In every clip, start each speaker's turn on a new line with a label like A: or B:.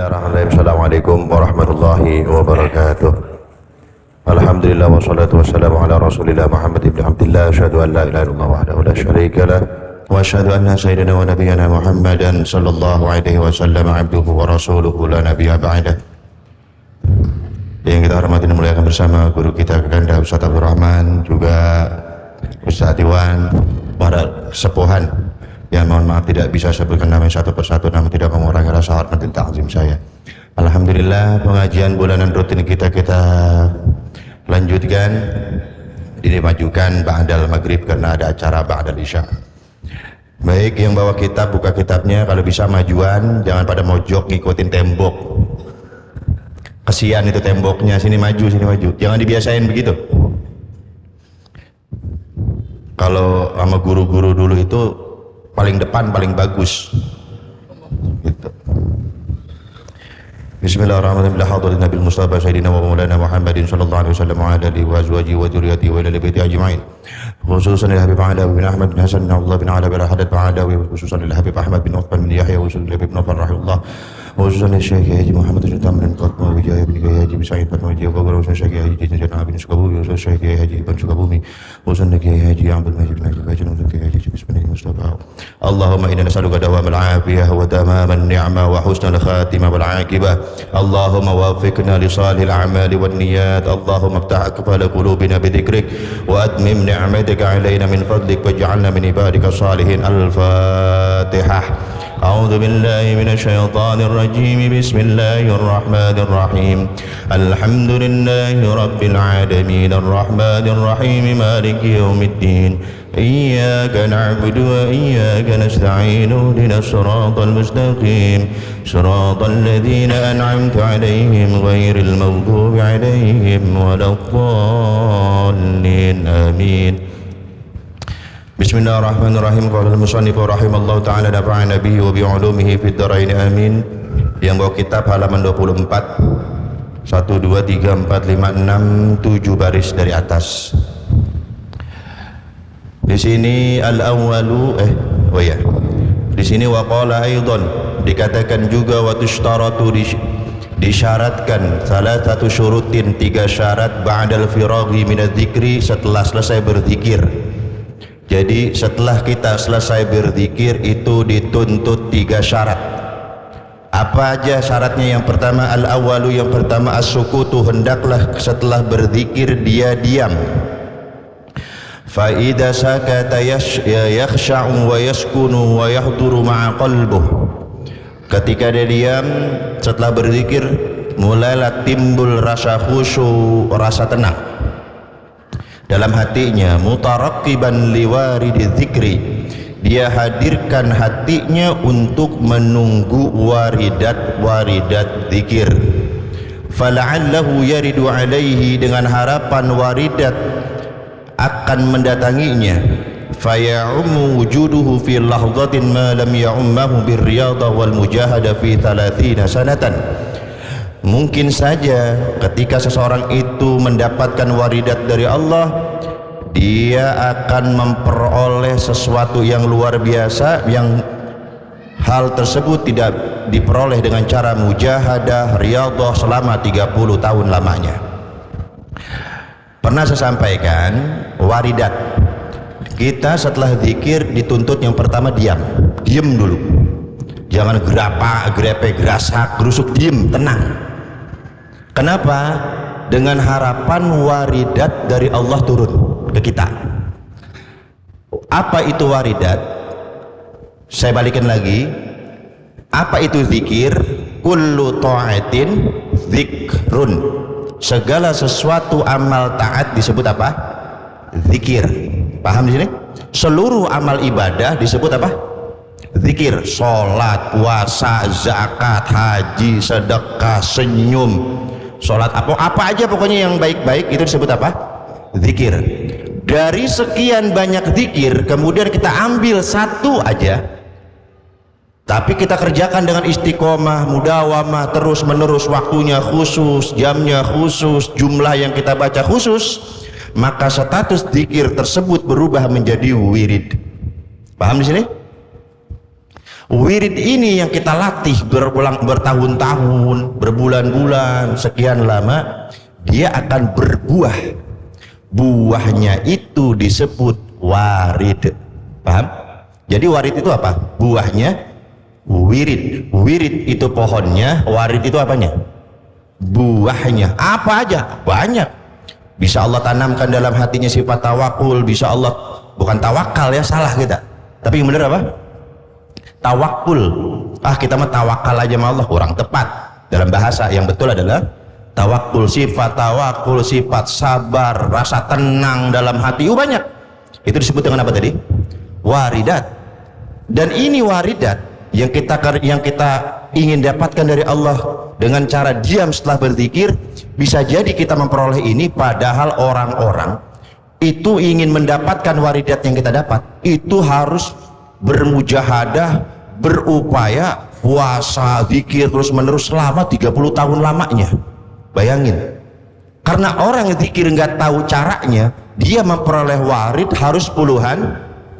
A: Bismillahirrahmanirrahim. Assalamualaikum warahmatullahi wabarakatuh. Alhamdulillah wassalatu wassalamu ala Rasulillah Muhammad ibn Abdullah. Asyhadu an la ilaha illallah wahdahu la syarika lah wa asyhadu anna sayyidina wa nabiyyana Muhammadan sallallahu alaihi wasallam abduhu wa rasuluhu la nabiyya ba'dah. Yang kita hormati dan muliakan bersama guru kita Kakanda Ustaz Abdul Rahman, juga Ustaz Iwan, para sepuhan yang mohon maaf tidak bisa sebutkan namanya satu persatu, namun tidak mengurangi rasa hormat dan ta'zim saya. Alhamdulillah, pengajian bulanan rutin kita lanjutkan, dimajukan ba'dal maghrib karena ada acara ba'dal isya. Baik, yang bawa kitab buka kitabnya, kalau bisa majuan, jangan pada mojok ngikutin tembok. Kesian itu temboknya, sini maju, jangan dibiasain begitu. Kalau sama guru-guru dulu itu paling depan paling bagus gitu. Bismillahirrahmanirrahim. Hadratin Nabil Mustafa Sayyidina wa Maulana Muhammadin sallallahu alaihi wasallam wa ala alihi wa azwajihi wa dzurriyyatihi wa ila baiti ajma'in. Khususan lil Habib Adawi bin Ahmad bin Hasan bin Abdullah bin Ala bin Haddad Adawi, khususan lil Habib Ahmad bin Uthman bin Yahya, khususan lil Habib Nafar rahimahullah, khususan lil Syekh Haji Muhammad bin Tamrin Qatma bin Jaya bin Haji bin Sa'id bin Haji wa khususan Syekh Haji Jainal bin Sukabumi, khususan Syekh Haji bin Sukabumi, khususan lil Haji Abdul Majid bin Haji Bajin, khususan Haji Bismillah Mustafa. Allahumma inna nas'aluka dawamal afiyah wa tamaman ni'mah wa husnal khatimah wal 'aqibah. Allahumma waffiqna li salihil a'mali wan niyyat. Allahumma iftah aqfal qulubina bi dzikrik wa atmim ni'matika 'alaina min fadlik waj'alna min ibadika salihin. Al-Fatihah. A'udzu billahi minasyaitonir rajim. Bismillahir rahmanir rahim. Alhamdulillahi rabbil alamin arrahmanir rahim maliki yaumiddin. Iyyaka na'budu wa iyyaka nasta'in. Ihdinas siratal mustaqim. Siratal ladzina an'amta 'alaihim ghairil maghdubi 'alaihim waladdallin. Amin. Bismillahirrahmanirrahim. Qala al-musannif rahimallahu ta'ala nafa'ana bihi wa bi'ulumihi fid dharain amin. Yang bawa kitab halaman 24, 1 2 3 4 5 6 7 baris dari atas. Di sini al-awwalu di sini wa qala aidan, dikatakan juga wa tushtaratu, disyaratkan salah satu syurutin, 3 syarat ba'dal firaghi minadz dzikri, setelah selesai berzikir. Jadi setelah kita selesai berzikir itu dituntut 3 syarat. Apa aja syaratnya? Yang pertama al-awwalu, yang pertama as-sukutu, hendaklah setelah berzikir dia diam. Fa idza sakata yakhsha'u wa yaskunu wa yahduru ma'a qalbuh. Ketika dia diam setelah berzikir, mulailah timbul rasa khusyuk, rasa tenang dalam hatinya. Mutarakkiban liwaridi dzikri, dia hadirkan hatinya untuk menunggu waridat zikir. Fala'allahu yaridu alaihi, dengan harapan waridat akan mendatanginya. Faya'ummu wujuduhu fi lahzatin ma lam ya'ummahu birriyadah wal mujahada fi 30 sanatan. Mungkin saja ketika seseorang itu mendapatkan waridat dari Allah, dia akan memperoleh sesuatu yang luar biasa, yang hal tersebut tidak diperoleh dengan cara mujahadah, riyadhah selama 30 tahun lamanya. Pernah saya sampaikan, waridat kita setelah zikir dituntut yang pertama diam dulu, jangan grepe, gerasak, gerusuk, diem, tenang. Kenapa? Dengan harapan waridat dari Allah turun ke kita. Apa itu waridat? Saya balikin lagi. Apa itu zikir? Kullu ta'atin zikrun. Segala sesuatu amal taat disebut apa? Zikir. Paham di sini? Seluruh amal ibadah disebut apa? Zikir. Sholat, puasa, zakat, haji, sedekah, senyum, sholat, apa aja pokoknya yang baik-baik itu disebut apa? Zikir. Dari sekian banyak zikir kemudian kita ambil satu aja, tapi kita kerjakan dengan istiqomah, mudawamah, terus menerus, waktunya khusus, jamnya khusus, jumlah yang kita baca khusus, maka status zikir tersebut berubah menjadi wirid. Paham di sini? Wirid ini yang kita latih bertahun-tahun, berbulan-bulan, sekian lama, dia akan berbuah. Buahnya itu disebut warid. Paham? Jadi warid itu apa? Buahnya wirid. Wirid itu pohonnya, warid itu apanya? Buahnya. Apa aja? Banyak. Bisa Allah tanamkan dalam hatinya sifat tawakul, bisa Allah, bukan tawakal ya, salah kita. Tapi yang benar apa? Tawakul. Kita mah tawakal aja sama Allah, kurang tepat. Dalam bahasa yang betul adalah tawakul. Sifat tawakul, sifat sabar, rasa tenang dalam hati, banyak. Itu disebut dengan apa tadi? Waridat. Dan ini waridat yang kita ingin dapatkan dari Allah dengan cara diam setelah berzikir. Bisa jadi kita memperoleh ini, padahal orang-orang itu ingin mendapatkan waridat yang kita dapat, itu harus bermujahadah, berupaya, puasa, zikir terus menerus selama 30 tahun lamanya. Bayangin, karena orang yang zikir nggak tahu caranya, dia memperoleh warid harus puluhan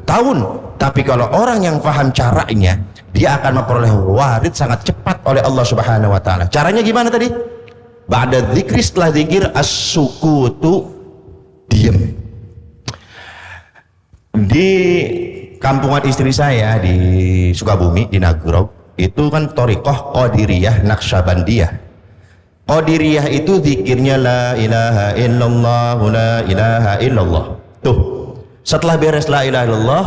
A: tahun. Tapi kalau orang yang paham caranya, dia akan memperoleh warid sangat cepat oleh Allah Subhanahu wa Ta'ala. Caranya gimana tadi? Ba'da zikri, setelah zikir, as-sukutu, diam. Di kampungan istri saya di Sukabumi, di Nagrog, itu kan thariqah Qadiriyah Naqsyabandiyah. Qadiriyah itu zikirnya la ilaha illallah, la ilaha illallah. Tuh, setelah beres la ilaha illallah,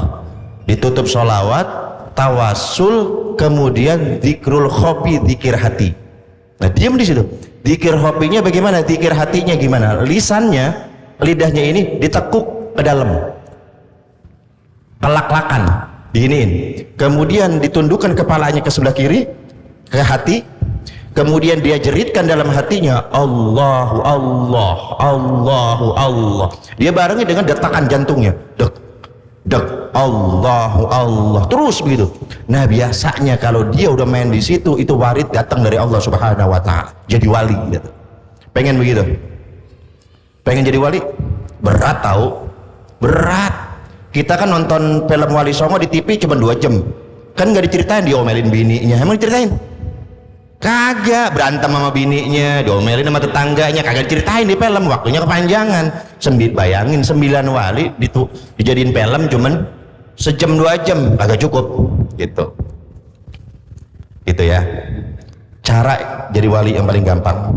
A: ditutup sholawat, tawassul, kemudian zikrul khofi, zikir hati. Nah, diam di situ. Zikir khofinya bagaimana? Zikir hatinya gimana? Lisannya, lidahnya ini ditekuk ke dalam, kelak-lakan, diiniin, kemudian ditundukkan kepalanya ke sebelah kiri, ke hati, kemudian dia jeritkan dalam hatinya Allahu Allah, Allahu Allah. Dia barengi dengan detakan jantungnya, dek dek, Allahu Allah, terus begitu. Nah, biasanya kalau dia udah main di situ, itu warid datang dari Allah Subhanahu wa Ta'ala, jadi wali gitu. Pengen begitu? Pengen jadi wali? Berat tahu, berat. Kita kan nonton film Wali Songo di TV cuma 2 jam, kan nggak diceritain diomelin bininya. Emang diceritain? Kagak. Berantem sama bininya, diomelin sama tetangganya, kagak diceritain di film. Waktunya kepanjangan. Bayangin 9 wali dijadiin film cuman sejam 2 jam, kagak cukup gitu. Itu ya cara jadi wali yang paling gampang.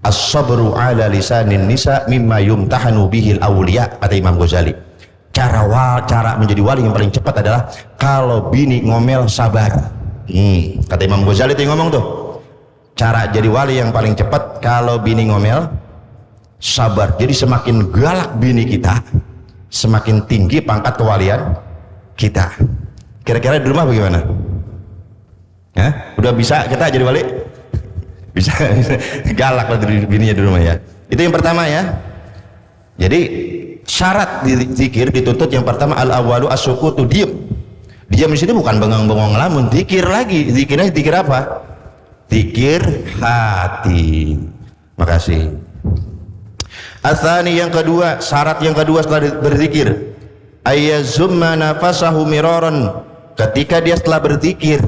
A: As-sabru ala lisanin nisa mimma yumtahanu bihil awliya, kata Imam Ghazali. Cara menjadi wali yang paling cepat adalah kalau bini ngomel sabar. Kata Imam Ghazali itu yang ngomong tuh, cara jadi wali yang paling cepat kalau bini ngomel sabar. Jadi semakin galak bini kita, semakin tinggi pangkat kewalian kita. Kira-kira di rumah bagaimana? Udah bisa kita jadi wali? Bisa. Galak lah bininya di rumah ya. Itu yang pertama ya. Jadi syarat di zikir dituntut yang pertama al-awwalu as-sukutu, diam. Diam di sini bukan bengong-bengong ngelamun, zikir lagi. Zikirnya zikir apa? Zikir hati. Makasih. Atsani, yang kedua, syarat yang kedua setelah berzikir, ayyazumma nafasahu miraran. Ketika dia setelah berzikir,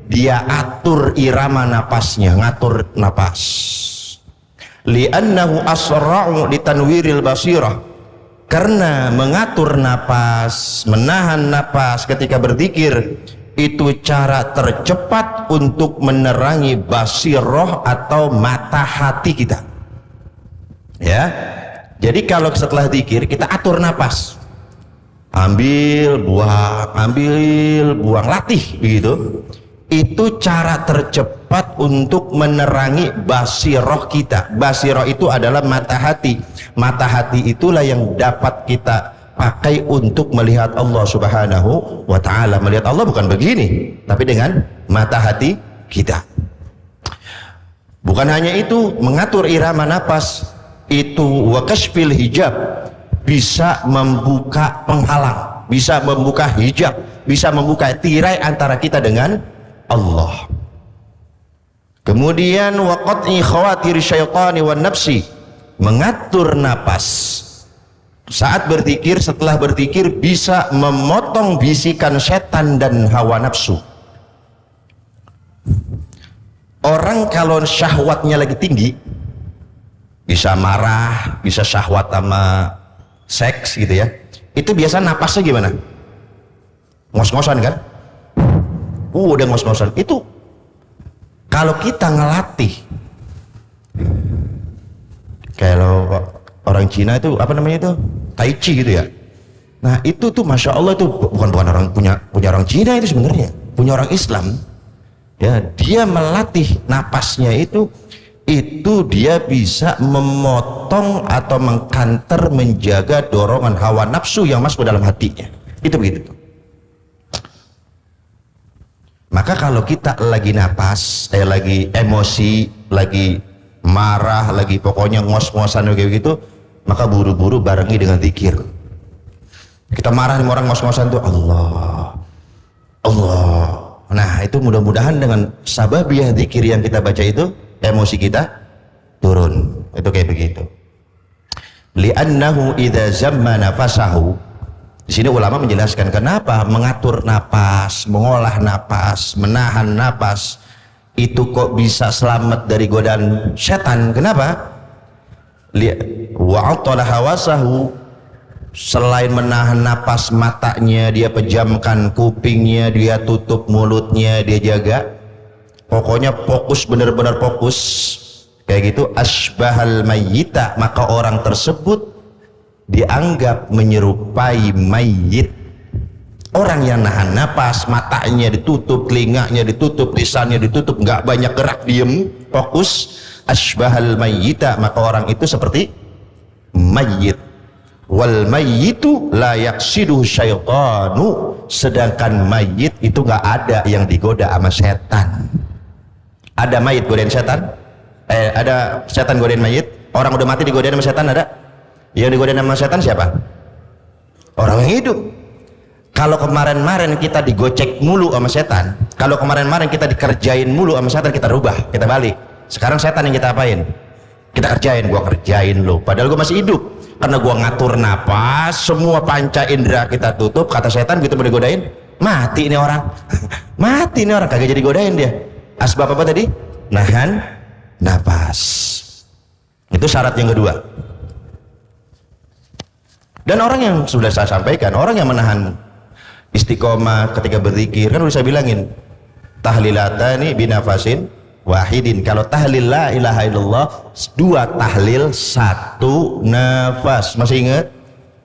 A: dia atur irama napasnya, ngatur napas. Li'annahu asra'u litanwiril basirah. Karena mengatur napas, menahan napas ketika berzikir itu cara tercepat untuk menerangi basirah atau mata hati kita. Ya. Jadi kalau setelah zikir kita atur napas, ambil buang, latih begitu. Itu cara tercepat untuk menerangi basirah kita. Basirah itu adalah mata hati. Mata hati itulah yang dapat kita pakai untuk melihat Allah Subhanahu wa Ta'ala. Melihat Allah bukan begini, tapi dengan mata hati kita. Bukan hanya itu, mengatur irama napas itu wa kashfil hijab, bisa membuka penghalang, bisa membuka hijab, bisa membuka tirai antara kita dengan Allah. Kemudian wa qat'i khawatir syaitani wan nafsi, mengatur napas saat berzikir. Setelah berzikir bisa memotong bisikan setan dan hawa nafsu. Orang kalau syahwatnya lagi tinggi, bisa marah, bisa syahwat sama seks gitu ya, itu biasa napasnya gimana? Ngos-ngosan kan? Udah ngos-ngosan. Itu kalau kita ngelatih, kalau orang Cina itu apa namanya itu, Tai Chi gitu ya. Nah itu tuh masya Allah, itu bukan orang punya orang Cina, itu sebenarnya punya orang Islam ya. Dia melatih napasnya itu dia bisa memotong atau mengkanter, menjaga dorongan hawa nafsu yang masuk ke dalam hatinya. Itu begitu tuh. Maka kalau kita lagi napas, lagi emosi, lagi marah, lagi pokoknya ngos-ngosan kayak gitu, maka buru-buru barengi dengan zikir. Kita marah sama orang ngos-ngosan tuh Allah, Allah. Nah itu mudah-mudahan dengan sababiah zikir yang kita baca itu, emosi kita turun. Itu kayak begitu. Li'annahu idza zamma nafasahu. Di sini ulama menjelaskan kenapa mengatur napas, mengolah napas, menahan napas itu kok bisa selamat dari godaan setan. Kenapa? Wa'atala hawasahu, selain menahan napas matanya dia pejamkan, kupingnya dia tutup, mulutnya dia jaga, pokoknya fokus, benar-benar fokus kayak gitu. Asbahal mayyita, maka orang tersebut dianggap menyerupai mayit. Orang yang nahan napas, matanya ditutup, telinganya ditutup, lisannya ditutup, nggak banyak gerak, diem, fokus. Asbahal mayyita, maka orang itu seperti mayit. Wal mayyitu la yaksidu syaitanu, sedangkan mayit itu nggak ada yang digoda sama setan. Ada mayit godain setan? Ada setan godain mayit? Orang udah mati digodain sama setan ada? Yang digodain sama setan siapa? Orang yang hidup. Kalau kemarin-kemarin kita digocek mulu sama setan, kalau kemarin-kemarin kita dikerjain mulu sama setan, kita rubah, kita balik. Sekarang setan yang kita apain? Kita kerjain. Gua kerjain lo, padahal gua masih hidup. Karena gua ngatur napas, semua panca indera kita tutup. Kata setan gitu mau digodain, mati ini orang. Mati ini orang, kagak jadi godain dia. Asbab apa tadi? Nahan napas. Itu syarat yang kedua. Dan orang yang sudah saya sampaikan, orang yang menahan istiqomah ketika berzikir, kan udah saya bilangin, tahlilatani binafasin wahidin. Kalau tahlil la ilaha illallah, 2 tahlil 1 nafas. Masih ingat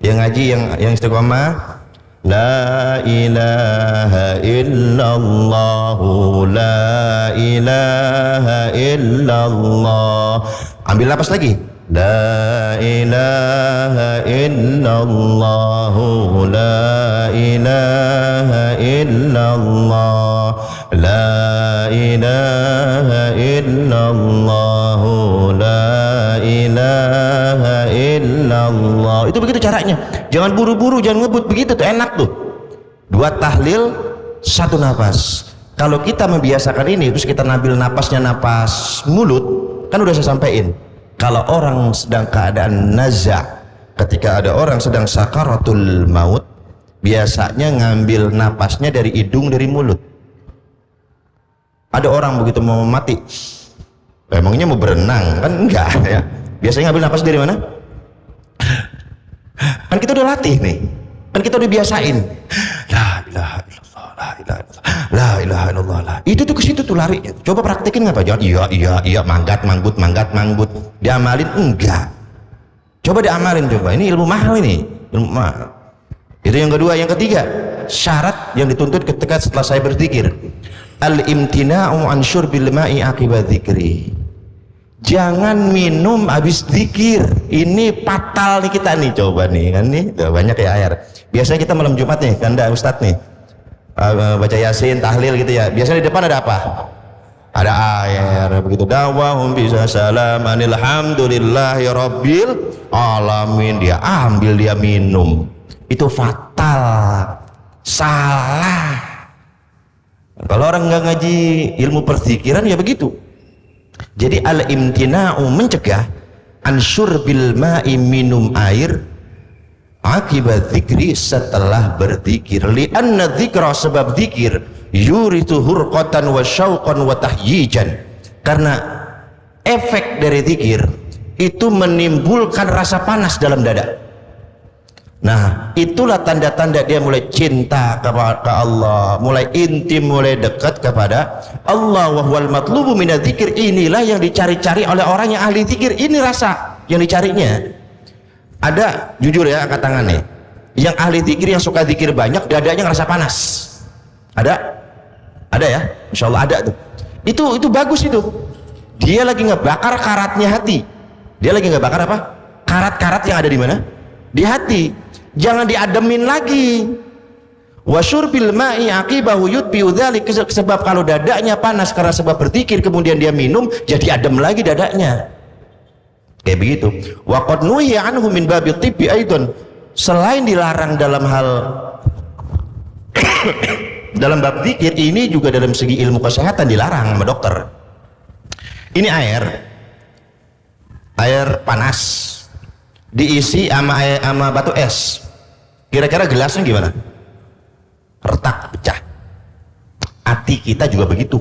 A: yang ngaji yang istiqomah? La ilaha illallah, la ilaha illallah. Ambil nafas lagi. La ilaha illallah, la ilaha illallah, la ilaha illallah, la ilaha illallah. Itu begitu caranya. Jangan buru-buru, jangan ngebut, begitu tuh enak tuh. 2 tahlil 1 nafas. Kalau kita membiasakan ini, terus kita ngambil napasnya napas mulut, kan udah saya sampaikan. Kalau orang sedang keadaan naza, ketika ada orang sedang sakaratul maut, biasanya ngambil napasnya dari hidung, dari mulut. Ada orang begitu mau mati, emangnya mau berenang? Kan enggak ya. Biasanya ngambil napas dari mana? Kan kita udah latih nih, kan kita udah biasain. La ilaha illallah, la ilaha illallah, la ilaha illallah. Itu tuh ke situ tuh lari. Coba praktekin nggak Pak? Jangan iya manggat manggut. Diamalin enggak? Coba diamalin coba. Ini ilmu mahal ini, ilmu mahal. Itu yang kedua. Yang ketiga, syarat yang dituntut ketika setelah saya berzikir, al-imtina'u an syurbil ma'i akibat dzikri. Jangan minum habis zikir. Ini fatal nih kita nih. Coba nih kan nih, tuh, banyak ya air. Biasanya kita malam Jumat nih, kan ada Ustadz nih, baca Yasin, tahlil gitu ya. Biasanya di depan ada apa? Ada air begitu. Dawahum bisa salam alhamdulillahi rabbil alamin. Dia ambil, dia minum. Itu fatal, salah. Kalau orang nggak ngaji ilmu perzikiran ya begitu. Jadi al-imtina'u mencegah, ansur bil ma'i minum air, akibat zikri setelah berzikir. Li'anna dzikra, sebab zikir, yuritu hurqatan wa syauqan wa tahyijan, Karena efek dari zikir itu menimbulkan rasa panas dalam dada. Nah, itulah tanda-tanda dia mulai cinta kepada Allah, mulai intim, mulai dekat kepada Allah. Wa huwal matlubu minadz dzikir, inilah yang dicari-cari oleh orang yang ahli zikir. Ini rasa yang dicarinya. Ada, jujur ya, angkat tangan nih, yang ahli zikir, yang suka zikir banyak, dadanya ngerasa panas. Ada? Ada ya? Insya Allah ada tuh. Itu bagus itu. Dia lagi ngebakar karatnya hati. Dia lagi ngebakar apa? Karat-karat yang ada di mana? Di hati. Jangan diademin lagi. Wasyurbil ma'i aqibahu yutbi'u dzalik, sebab kalau dadanya panas karena sebab berzikir, kemudian dia minum, jadi adem lagi dadanya. Kayak begitu. Wa qad nuhiya anhu min babi tibbi aidan, selain dilarang dalam hal dalam bab zikir, ini juga dalam segi ilmu kesehatan dilarang sama dokter. Ini air panas diisi sama batu es, kira-kira gelasnya gimana? Retak, pecah. Hati kita juga begitu.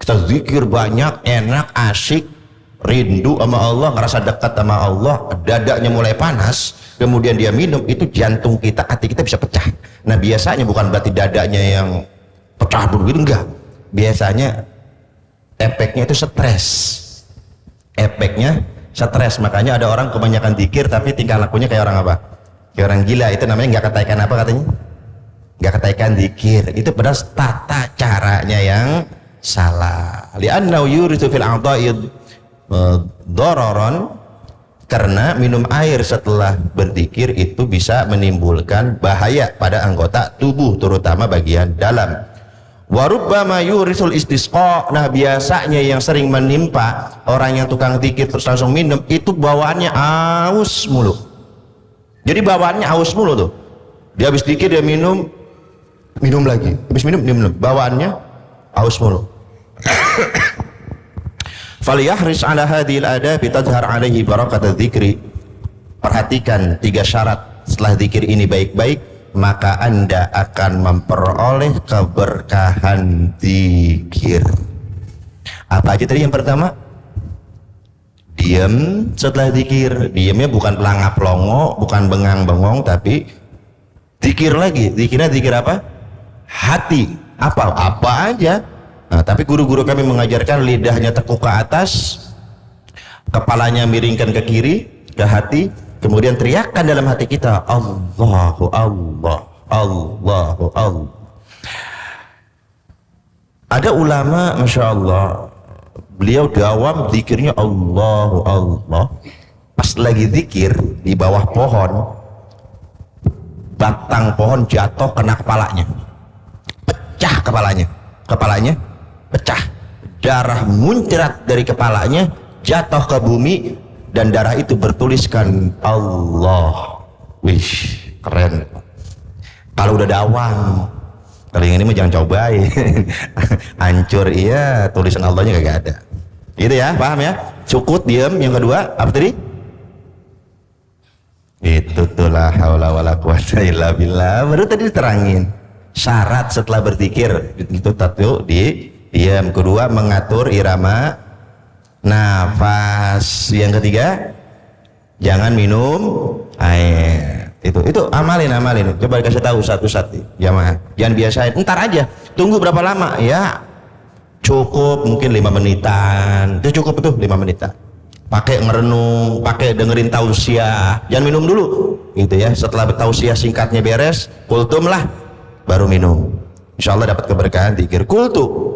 A: Kita zikir banyak, enak, asyik, rindu sama Allah, ngerasa dekat sama Allah, dadanya mulai panas, kemudian dia minum, itu jantung kita, hati kita bisa pecah. Nah, biasanya bukan berarti dadanya yang pecah begitu, enggak. Biasanya efeknya itu stres. Efeknya stres. Makanya ada orang kebanyakan zikir tapi tingkah lakunya kayak orang apa? Kayak orang gila. Itu namanya nggak ketaikan apa katanya? Nggak ketaikan zikir. Itu padahal tata caranya yang salah. Li'annahu yuritsu fil a'dha'i dararan, karena minum air setelah berzikir itu bisa menimbulkan bahaya pada anggota tubuh, terutama bagian dalam. Warubbama yurisul istisqa. Nah, biasanya yang sering menimpa orang yang tukang zikir terus langsung minum, itu bawaannya aus mulu. Jadi bawaannya aus mulu tuh. Dia habis zikir dia minum lagi, habis minum, bawaannya aus mulu. Falyahris ala hadhil adabi tadhhar alaihi barakatadz dzikri. Perhatikan 3 syarat setelah zikir ini baik-baik, maka Anda akan memperoleh keberkahan zikir. Apa aja tadi? Yang pertama, diam setelah zikir. Diamnya bukan pelangap longo, bukan bengang-bengong, tapi zikir lagi. Zikirnya zikir apa? Hati. Apa aja. Nah, tapi guru-guru kami mengajarkan lidahnya tekuk ke atas, kepalanya miringkan ke kiri, ke hati, kemudian teriakkan dalam hati kita, Allahu Allah, Allahu Allah. Ada ulama, Masya Allah, beliau dawam zikirnya Allahu Allah. Pas lagi zikir di bawah pohon, batang pohon jatuh kena kepalanya, pecah kepalanya pecah, darah muncrat dari kepalanya, jatuh ke bumi, dan darah itu bertuliskan Allah. Wish, keren. Kalau udah dawang, kalau yang ini mah jangan cobain. Hancur, iya, tulisan Allahnya kagak ada. Gitu ya, paham ya? Cukut, diam. Yang kedua, apa tadi? Itu tuh la haula wala quwata illa billah. Baru tadi diterangin syarat setelah berzikir itu satu, diam. Kedua, mengatur irama nafas. Yang ketiga, jangan minum air. Itu amalin. Coba dikasih tahu satu-satu jamaah. Jangan biasain, ntar aja, tunggu berapa lama ya, cukup mungkin 5 menitan. Itu cukup, itu 5 menitan. Pakai ngerenung, pakai dengerin tausiah. Jangan minum dulu gitu ya. Setelah tausiah singkatnya beres, kultum lah, baru minum. Insya Allah dapat keberkahan zikir. Kultu,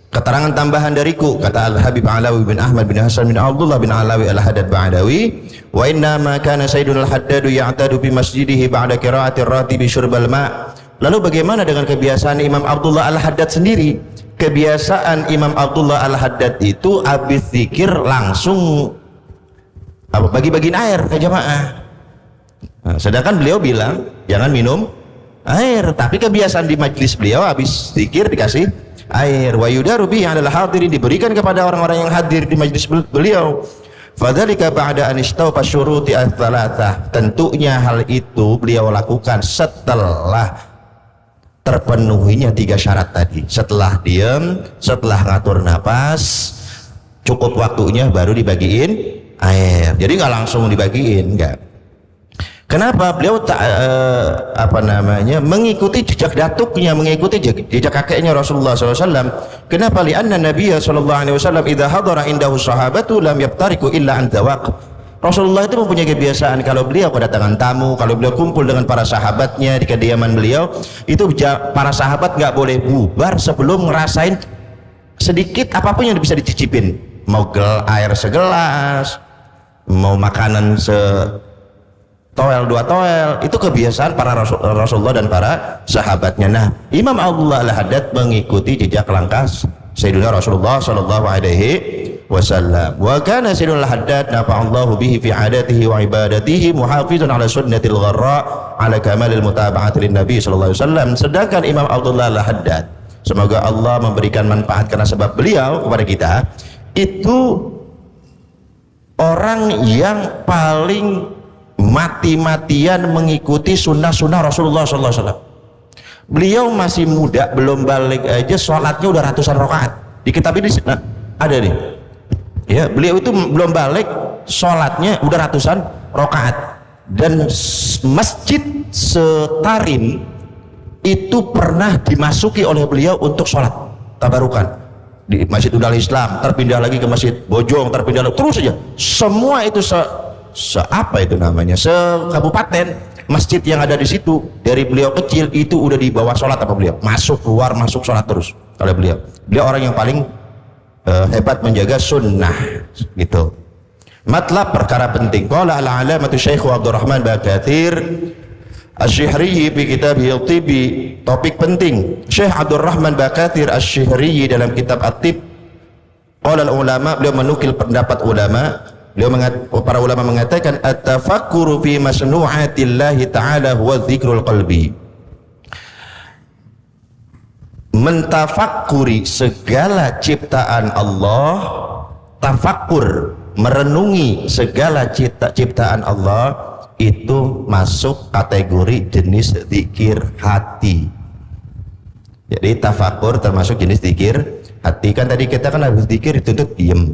A: keterangan tambahan dariku, kata Al-Habib Alawi bin Ahmad bin Hasan bin Abdullah bin Alawi Al-Haddad Ba'dawi, wa inna ma kana Sayyidul Al-Haddad ya'tadu bi masjidihi ba'da qira'atir ratibi syurbal ma'. Lalu bagaimana dengan kebiasaan Imam Abdullah Al-Haddad sendiri? Kebiasaan Imam Abdullah Al-Haddad itu habis zikir langsung bagi-bagiin air ke jamaah. Nah, sedangkan beliau bilang jangan minum air, tapi kebiasaan di majlis beliau habis zikir dikasih air. Wa yudaru bihi 'alal hadirin, diberikan kepada orang-orang yang hadir di majlis beliau. Fadzalika ba'da an istawfa syuruti ats-tsalatsah. Tentunya hal itu beliau lakukan setelah terpenuhinya 3 syarat tadi. Setelah diam, setelah ngatur napas, cukup waktunya baru dibagiin air. Jadi nggak langsung dibagiin, enggak. Kenapa beliau mengikuti jejak datuknya, mengikuti jejak kakeknya Rasulullah SAW. Kenapa? Lianna Nabiya SAW idza hadara indahu sahabatu lam yaftariqu illa an dzawaq. Rasulullah itu mempunyai kebiasaan kalau beliau kedatangan tamu, kalau beliau kumpul dengan para sahabatnya di kediaman beliau, itu para sahabat nggak boleh bubar sebelum ngerasain sedikit apapun yang bisa dicicipin. Mau air segelas, mau makanan toel 2 toel, itu kebiasaan para Rasulullah dan para sahabatnya. Nah, Imam Abdullah Al-Haddad mengikuti jejak langkah Sayyidina Rasulullah sallallahu alaihi wasallam. Wa kana Sayyidina Al-Haddad nafa'allahu bihi fi 'adatihi wa ibadatihi muhafizun 'ala sunnatil gharra 'ala kamalil mutaba'ati lin Nabi sallallahu alaihi wasallam. Sedangkan Imam Abdullah Al-Haddad, semoga Allah memberikan manfaat karena sebab beliau kepada kita, itu orang yang paling mati-matian mengikuti sunnah-sunnah Rasulullah SAW. Beliau masih muda, belum balik aja sholatnya udah ratusan rakaat. Di kitab ini ada nih ya, beliau itu belum balik sholatnya udah ratusan rakaat. Dan masjid Setarim itu pernah dimasuki oleh beliau untuk sholat tabarukan. Di Masjid Udal Islam, terpindah lagi ke Masjid Bojong, terpindah lagi, terus saja semua itu kabupaten masjid yang ada di situ dari beliau kecil itu udah dibawa sholat apa beliau, masuk keluar masuk sholat terus oleh beliau. Beliau orang yang paling hebat menjaga sunnah gitu. Matlab perkara penting. Qala al-alamatu Syekh Abdurrahman Bakathir Asy-Syihri fi kitabih At-Tibbi. Topik penting Syekh Abdurrahman Bakathir Asy-Syihri dalam kitab At-Tib. Qala al-ulama, beliau menukil pendapat ulama. Para ulama mengatakan at-tafakkuru fi masnu'atillahi ta'ala huwa dzikrul qalbi. Mentafakuri segala ciptaan Allah, tafakkur, merenungi segala ciptaan Allah, itu masuk kategori jenis zikir hati. Jadi tafakkur termasuk jenis zikir hati. Kan tadi kita kan habis zikir dituntut diem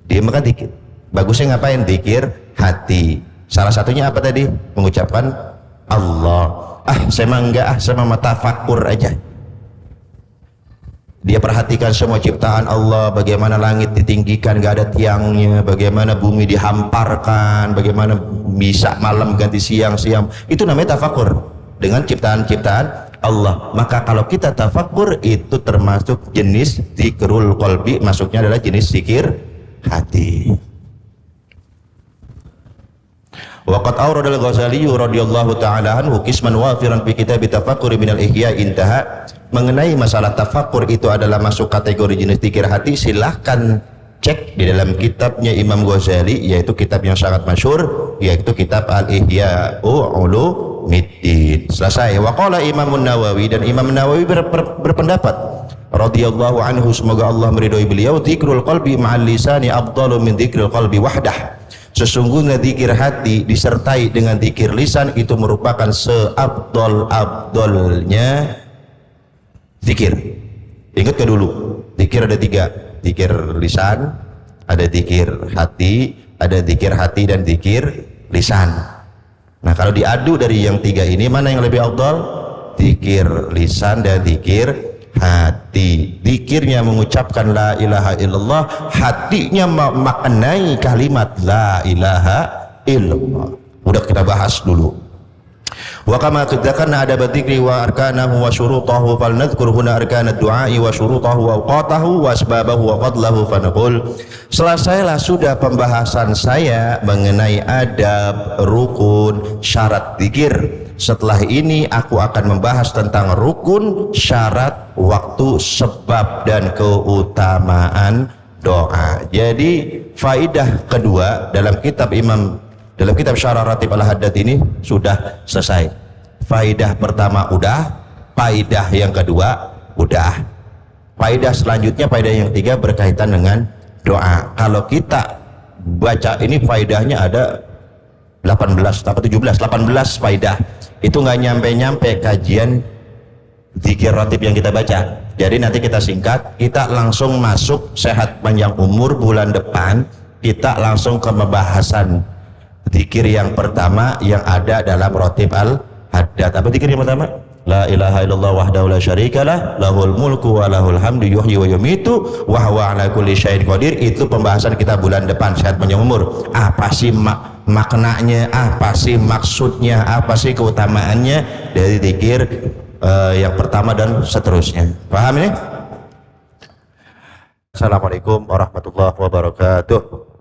A: kan zikir. Bagusnya ngapain? Zikir hati. Salah satunya apa tadi? Mengucapkan Allah. Saya mah enggak, saya mah tafakkur aja. Dia perhatikan semua ciptaan Allah, bagaimana langit ditinggikan gak ada tiangnya, bagaimana bumi dihamparkan, bagaimana bisa malam ganti siang. Itu namanya tafakkur dengan ciptaan-ciptaan Allah. Maka kalau kita tafakkur itu termasuk jenis zikrul qalbi, masuknya adalah jenis zikir hati. Waqad awrada al-Ghazali radhiyallahu ta'ala anhu qisman wafiran fi kitab tafakkur min al-ihya intaha. Mengenai masalah tafakkur itu adalah masuk kategori jenis zikir hati, silahkan cek di dalam kitabnya Imam Ghazali, yaitu kitab yang sangat masyhur, yaitu kitab Al-Ihya Ulumuddin. Selesai. Wa qala Imam Nawawi, dan Imam Nawawi berpendapat radhiyallahu anhu, semoga Allah meridhai beliau, zikrul qalbi ma'al lisani afdalu min zikril qalbi wahdah. Sesungguhnya zikir hati disertai dengan zikir lisan itu merupakan seabdol-abdolnya zikir. Ingat ke dulu, zikir ada 3, zikir lisan, ada zikir hati, ada zikir hati dan zikir lisan. Nah, kalau diadu dari yang 3 ini, mana yang lebih afdal? Zikir lisan dan zikir hati. Zikirnya mengucapkan la ilaha illallah, hatinya memaknai kalimat la ilaha illallah. Udah kita bahas dulu. Wa kama dzakarna adab dzikri wa arkanahu wa syurutahu falnadhkur huna arkanad du'ai wa syurutahu wa awqatahu wa asbabahu wa fadlahu fanaqul. Selesailah sudah pembahasan saya mengenai adab, rukun, syarat zikir. Setelah ini aku akan membahas tentang rukun, syarat, waktu, sebab dan keutamaan doa. Jadi faidah kedua dalam kitab Syarah Ratib Al-Haddad ini sudah selesai. Faidah pertama udah, faidah yang kedua udah. Faidah selanjutnya, faidah yang ketiga berkaitan dengan doa. Kalau kita baca ini faidahnya ada 18 faidah. Itu nggak nyampe-nyampe kajian zikir ratib yang kita baca. Jadi nanti kita singkat, kita langsung masuk sehat panjang umur bulan depan, kita langsung ke pembahasan zikir yang pertama yang ada dalam ratib al-haddad. Apa zikir yang pertama? La ilaha illallah wahdahu la syarikalah, lahul mulku wa lahul hamdu yuhyi wa yumitu wa huwa ala kulli syai'in qadir. Itu pembahasan kita bulan depan sehat panjang umur. Apa sih maknanya, apa sih maksudnya, apa sih keutamaannya dari zikir yang pertama dan seterusnya. Paham ini? Assalamualaikum warahmatullahi wabarakatuh.